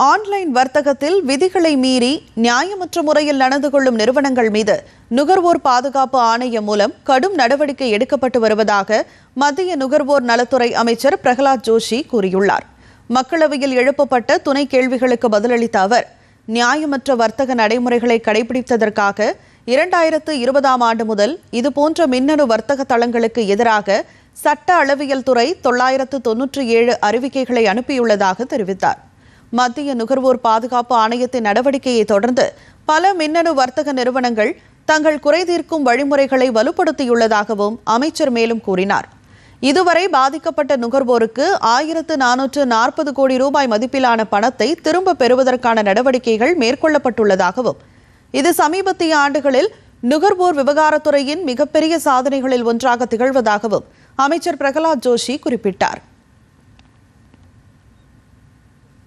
Online வர்த்தகத்தில் விதிகளை மீறி நியாயமற்ற முறையில் நடந்து கொள்ளும் நிறுவனங்கள் மீது நுகர்வோர் பாதுகாப்பு ஆணையம் மூலம் கடும் நடவடிக்கை எடுக்கப்பட்டு வருவதாக மத்திய நுகர்வோர் நலத்துறை அமைச்சர் பிரகலாத் ஜோஷி கூறியுள்ளார். மக்களவையில் எழுப்பப்பட்ட துணை கேள்விகளுக்கு பதிலளித்த அவர், நியாயமற்ற வர்த்தக நடைமுறைகளை கடைபிடித்ததற்காக 2020ஆம் ஆண்டு முதல் இதுபோன்ற மின்னணு வர்த்தக தளங்களுக்கு எதிராக சட்ட அளவியல் துறை 997 அறிவிக்கைகளை அனுப்பியுள்ளதாக தெரிவித்தார். மத்திய நுகர்வோர் பாதுகாப்பு ஆணையத்தின் நடவடிக்கையை தொடர்ந்து பல மின்னணு வர்த்தக நிறுவனங்கள் தங்கள் குறைதீர்க்கும் வழிமுறைகளை வலுப்படுத்தியுள்ளதாகவும் அமைச்சர் மேலும் கூறினார். இதுவரை பாதிக்கப்பட்ட நுகர்வோருக்கு 1440 கோடி ரூபாய் மதிப்பிலான பணத்தை திரும்ப பெறுவதற்கான நடவடிக்கைகள் மேற்கொள்ளப்பட்டுள்ளதாகவும், இது சமீபத்திய ஆண்டுகளில் நுகர்வோர் விவகாரத்துறையின் மிகப்பெரிய சாதனைகளில் ஒன்றாக திகழ்வதாகவும் அமைச்சர் பிரகலாத் ஜோஷி குறிப்பிட்டார்.